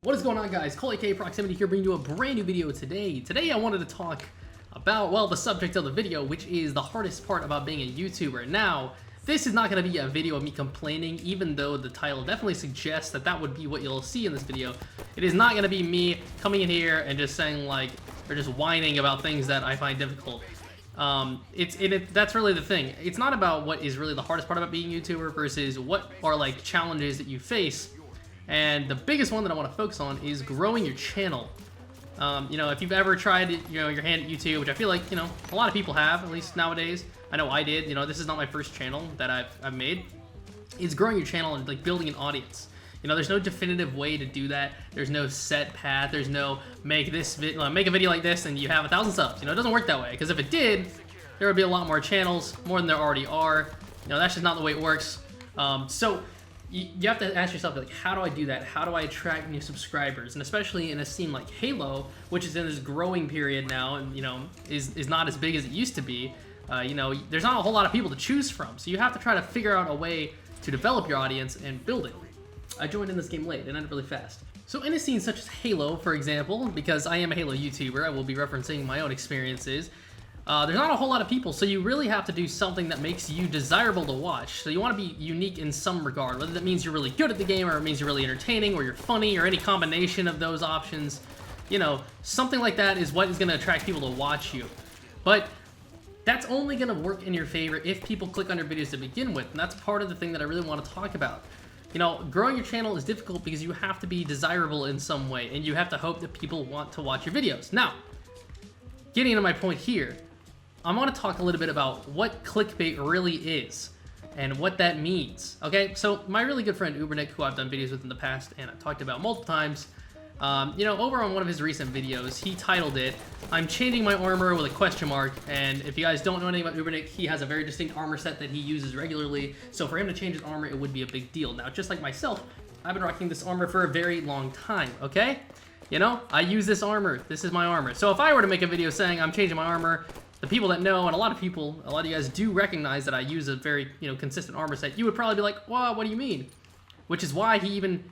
What is going on, guys? Cole aka Proximitty here, bringing you a brand new video today. Today I wanted to talk about, well, the subject of the video, which is the hardest part about being a YouTuber. Now, this is not going to be a video of me complaining, even though the title definitely suggests that that would be what you'll see in this video. It is not going to be me coming in here and just saying, like, or just whining about things that I find difficult. That's really the thing. It's not about what is really the hardest part about being a YouTuber versus what are, like, challenges that you face. And the biggest one that I want to focus on is growing your channel. You know, if you've ever tried, your hand at YouTube, which I feel like, a lot of people have, at least nowadays. I know I did. This is not my first channel that I've made. It's growing your channel and, like, building an audience. There's no definitive way to do that. There's no set path. There's no make a video like this and you have 1,000 subs. It doesn't work that way. Because if it did, there would be a lot more channels, more than there already are. That's just not the way it works. So you have to ask yourself, like, how do I do that? How do I attract new subscribers? And especially in a scene like Halo, which is in this growing period now, and is not as big as it used to be. There's not a whole lot of people to choose from, so you have to try to figure out a way to develop your audience and build it. I joined in this game late and ended really fast. So in a scene such as Halo, for example, because I am a Halo YouTuber, I will be referencing my own experiences. There's not a whole lot of people, so you really have to do something that makes you desirable to watch. So you want to be unique in some regard, whether that means you're really good at the game, or it means you're really entertaining, or you're funny, or any combination of those options. Something like that is what is going to attract people to watch you. But that's only going to work in your favor if people click on your videos to begin with, and that's part of the thing that I really want to talk about. Growing your channel is difficult because you have to be desirable in some way, and you have to hope that people want to watch your videos. Now, getting into my point here, I want to talk a little bit about what clickbait really is and what that means. Okay, so my really good friend Ubernick, who I've done videos with in the past and I've talked about multiple times, over on one of his recent videos, he titled it, "I'm changing my armor with a question mark." And if you guys don't know anything about Ubernick, he has a very distinct armor set that he uses regularly. So for him to change his armor, it would be a big deal. Now, just like myself, I've been rocking this armor for a very long time, okay? I use this armor. This is my armor. So if I were to make a video saying I'm changing my armor, the people that know, and a lot of you guys do recognize that I use a very, consistent armor set, you would probably be like, "Wow, what do you mean?" Which is why he even,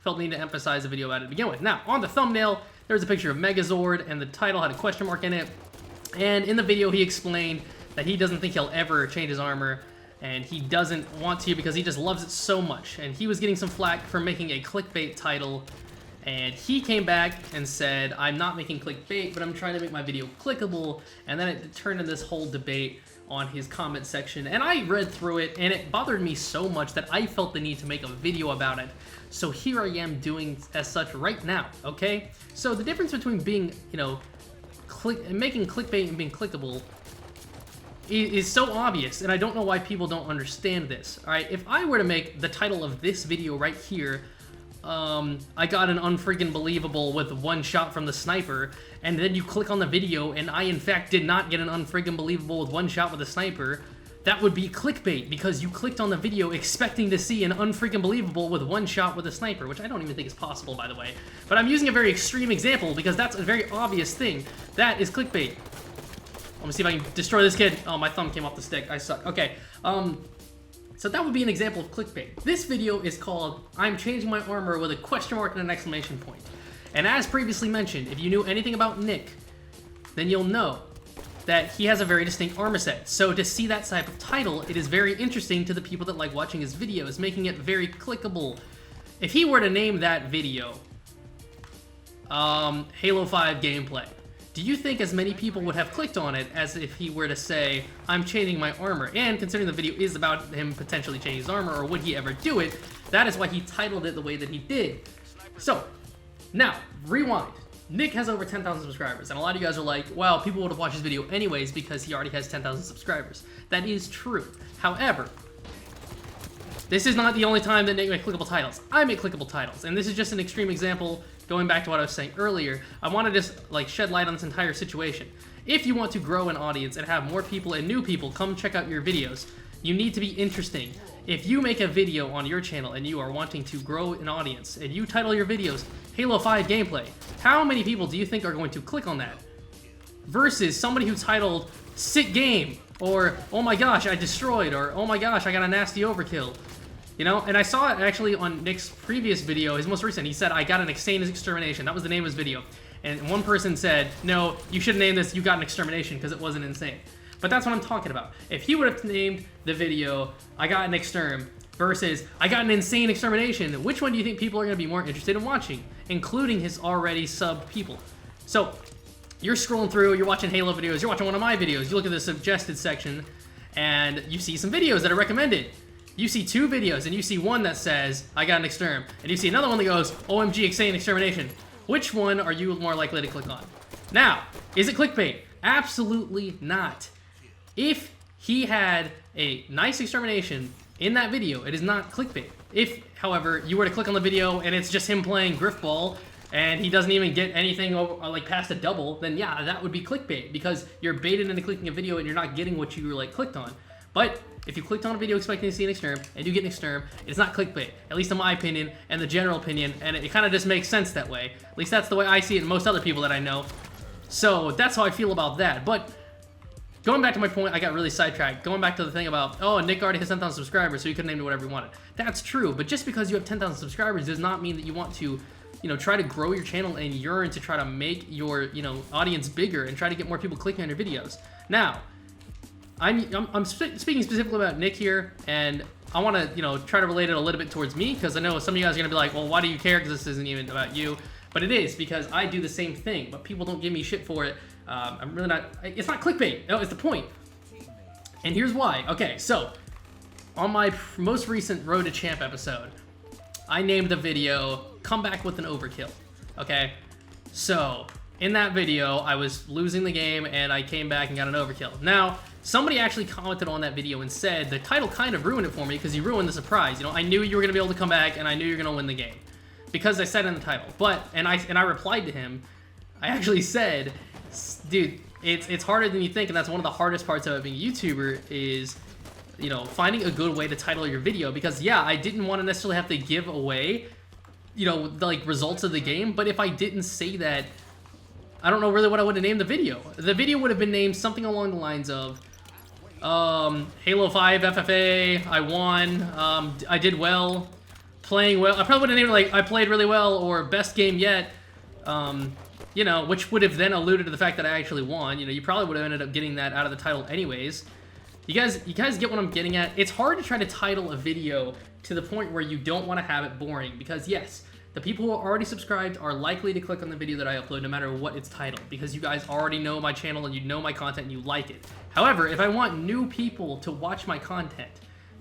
felt the need to emphasize the video about it to begin with. Now, on the thumbnail, there was a picture of Megazord, and the title had a question mark in it. And in the video, he explained that he doesn't think he'll ever change his armor, and he doesn't want to because he just loves it so much. And he was getting some flack for making a clickbait title. And he came back and said, "I'm not making clickbait, but I'm trying to make my video clickable." And then it turned into this whole debate on his comment section. And I read through it, and it bothered me so much that I felt the need to make a video about it. So here I am doing as such right now, okay? So the difference between being, making clickbait and being clickable is so obvious, and I don't know why people don't understand this. All right, if I were to make the title of this video right here, I got an unfreaking believable with one shot from the sniper, and then you click on the video and I in fact did not get an unfreaking believable with one shot with a sniper, that would be clickbait because you clicked on the video expecting to see an unfreaking believable with one shot with a sniper, which I don't even think is possible, by the way. But I'm using a very extreme example because that's a very obvious thing. That is clickbait. Let me see if I can destroy this kid. Oh, my thumb came off the stick. I suck. Okay. So that would be an example of clickbait. This video is called "I'm changing my armor" with a question mark and an exclamation point. And as previously mentioned, if you knew anything about Nick, then you'll know that he has a very distinct armor set. So to see that type of title, it is very interesting to the people that like watching his videos, making it very clickable. If he were to name that video, Halo 5 gameplay, do you think as many people would have clicked on it as if he were to say, "I'm changing my armor"? And considering the video is about him potentially changing his armor, or would he ever do it, that is why he titled it the way that he did. So, now, rewind. Nick has over 10,000 subscribers, and a lot of you guys are like, "Well, people would have watched his video anyways because he already has 10,000 subscribers." That is true. However, this is not the only time that Nick makes clickable titles. I make clickable titles, and this is just an extreme example. Going back to what I was saying earlier, I want to just shed light on this entire situation. If you want to grow an audience and have more people and new people come check out your videos, you need to be interesting. If you make a video on your channel and you are wanting to grow an audience and you title your videos Halo 5 gameplay, how many people do you think are going to click on that? Versus somebody who titled "sick game," or "oh my gosh, I destroyed," or "oh my gosh, I got a nasty overkill." You know, and I saw it actually on Nick's previous video, his most recent. He said, I got an insane extermination. That was the name of his video. And one person said, no, you should name this, you got an extermination, because it wasn't insane. But that's what I'm talking about. If he would have named the video, I got an exterm, versus, I got an insane extermination, which one do you think people are going to be more interested in watching? Including his already sub people. So, you're scrolling through, you're watching Halo videos, you're watching one of my videos, you look at the suggested section, and you see some videos that are recommended. You see 2 videos, and you see one that says, I got an exterm, and you see another one that goes, OMG, insane extermination. Which one are you more likely to click on? Now, is it clickbait? Absolutely not. If he had a nice extermination in that video, it is not clickbait. If, however, you were to click on the video and it's just him playing Griffball and he doesn't even get anything over, like past a double, then yeah, that would be clickbait because you're baited into clicking a video and you're not getting what you like clicked on. But if you clicked on a video expecting to see an exterm and you get an exterm, it's not clickbait, at least in my opinion and the general opinion, and it kind of just makes sense that way. At least that's the way I see it and most other people that I know. So that's how I feel about that. But going back to my point, I got really sidetracked. Going back to the thing about, oh, Nick already has 10,000 subscribers, so you could name it whatever you wanted. That's true, but just because you have 10,000 subscribers does not mean that you want to, you know, try to grow your channel and yearn to try to make your, you know, audience bigger and try to get more people clicking on your videos. Now, I'm speaking specifically about Nick here, and I want to, you know, try to relate it a little bit towards me, because I know some of you guys are going to be like, well, why do you care, because this isn't even about you. But it is, because I do the same thing, but people don't give me shit for it. I'm really not, it's not clickbait, no, it's the point. And here's why. Okay, so, on my most recent Road to Champ episode, I named the video, Come Back with an Overkill, okay? So, in that video, I was losing the game, and I came back and got an overkill. Now, somebody actually commented on that video and said, the title kind of ruined it for me, because you ruined the surprise. You know, I knew you were going to be able to come back, and I knew you were going to win the game. Because I said in the title. But, and I replied to him, I actually said, dude, it's harder than you think, and that's one of the hardest parts of being a YouTuber is, you know, finding a good way to title your video, because yeah, I didn't want to necessarily have to give away, you know, the like results of the game, but if I didn't say that, I don't know really what I would have named the video. The video would have been named something along the lines of, Halo 5 FFA, I won, I did well, playing well. I probably would have named it like, I played really well, or best game yet, you know, which would have then alluded to the fact that I actually won. You know, you probably would have ended up getting that out of the title anyways. You guys get what I'm getting at? It's hard to try to title a video to the point where you don't want to have it boring, because yes, the people who are already subscribed are likely to click on the video that I upload no matter what it's titled, because you guys already know my channel and you know my content and you like it. However, if I want new people to watch my content,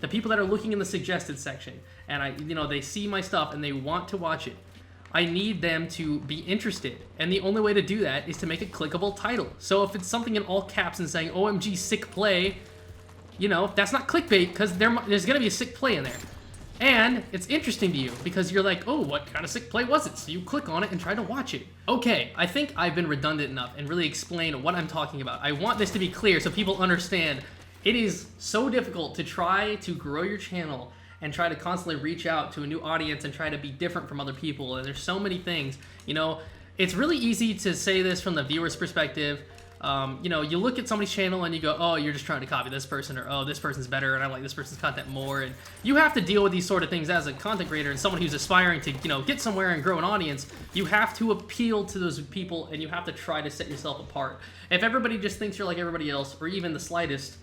the people that are looking in the suggested section, and you know, they see my stuff and they want to watch it, I need them to be interested. And the only way to do that is to make a clickable title. So if it's something in all caps and saying, OMG, sick play, you know, that's not clickbait, because there's gonna be a sick play in there. And it's interesting to you because you're like, oh, what kind of sick play was it? So you click on it and try to watch it. Okay, I think I've been redundant enough and really explain what I'm talking about. I want this to be clear so people understand it is so difficult to try to grow your channel and try to constantly reach out to a new audience and try to be different from other people. And there's so many things, you know, it's really easy to say this from the viewer's perspective. You know, you look at somebody's channel and you go, oh, you're just trying to copy this person, or oh, this person's better and I like this person's content more. And you have to deal with these sort of things as a content creator and someone who's aspiring to, you know, get somewhere and grow an audience. You have to appeal to those people and you have to try to set yourself apart. If everybody just thinks you're like everybody else, or even the slightest,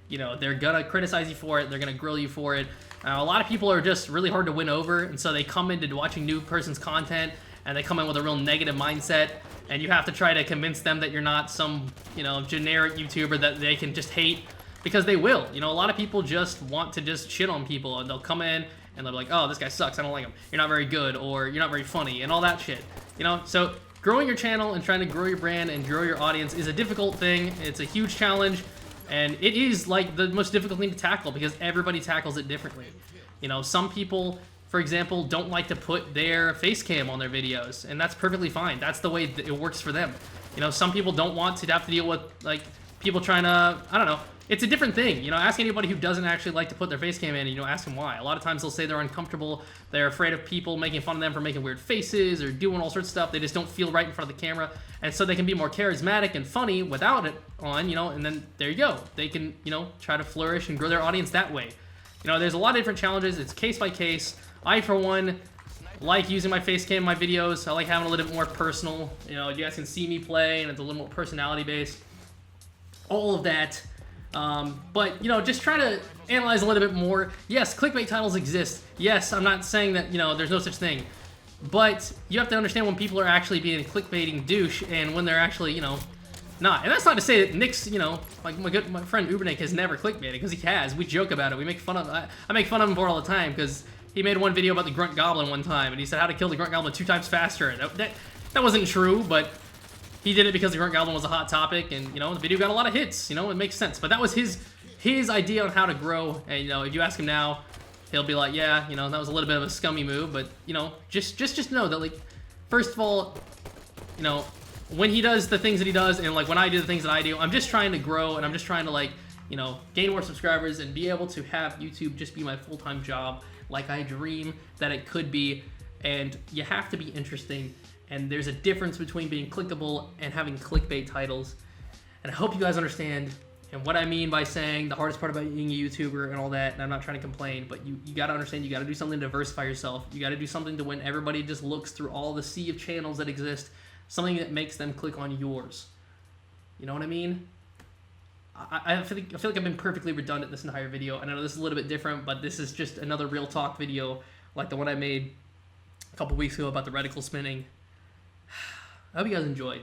you know, they're gonna criticize you for it, they're gonna grill you for it. A lot of people are just really hard to win over, and so they come into watching new person's content and they come in with a real negative mindset, and you have to try to convince them that you're not some, you know, generic YouTuber that they can just hate, because they will. You know, a lot of people just want to just shit on people, and they'll come in and they'll be like, oh, this guy sucks, I don't like him, you're not very good, or you're not very funny, and all that shit. You know, so growing your channel and trying to grow your brand and grow your audience is a difficult thing. It's a huge challenge, and it is like the most difficult thing to tackle because everybody tackles it differently. You know, some people, for example, don't like to put their face cam on their videos, and that's perfectly fine. That's the way that it works for them. You know, some people don't want to have to deal with, like, people trying to, I don't know, it's a different thing. You know, ask anybody who doesn't actually like to put their face cam in, and, you know, ask them why. A lot of times they'll say they're uncomfortable, they're afraid of people making fun of them for making weird faces or doing all sorts of stuff. They just don't feel right in front of the camera, and so they can be more charismatic and funny without it on, you know, and then there you go. They can, you know, try to flourish and grow their audience that way. You know, there's a lot of different challenges. It's case by case. I, for one, like using my face cam in my videos. I like having a little bit more personal. You know, you guys can see me play, and it's a little more personality based. All of that. But, you know, just try to analyze a little bit more. Yes, clickbait titles exist. Yes, I'm not saying that, you know, there's no such thing. But you have to understand when people are actually being a clickbaiting douche and when they're actually, you know, not. And that's not to say that Nick's, you know, like my friend Ubernick has never clickbaited, because he has. We joke about it. We make fun of I make fun of him for it all the time, because he made one video about the Grunt Goblin one time, and he said how to kill the Grunt Goblin 2 times faster. And that wasn't true, but he did it because the Grunt Goblin was a hot topic, and, you know, the video got a lot of hits. You know, it makes sense. But that was his idea on how to grow, and, you know, if you ask him now, he'll be like, yeah, you know, that was a little bit of a scummy move, but, you know, just know that, like, first of all, you know, when he does the things that he does, and, like, when I do the things that I do, I'm just trying to grow, and I'm just trying to, like, you know, gain more subscribers and be able to have YouTube just be my full-time job, like I dream that it could be. And you have to be interesting, and there's a difference between being clickable and having clickbait titles. And I hope you guys understand and what I mean by saying the hardest part about being a YouTuber and all that. And I'm not trying to complain, but you got to understand, you got to do something to diversify yourself. You got to do something to when everybody just looks through all the sea of channels that exist, something that makes them click on yours. You know what I mean? I feel like I've been perfectly redundant this entire video. I know this is a little bit different, but this is just another real talk video like the one I made a couple weeks ago about the reticle spinning. I hope you guys enjoyed.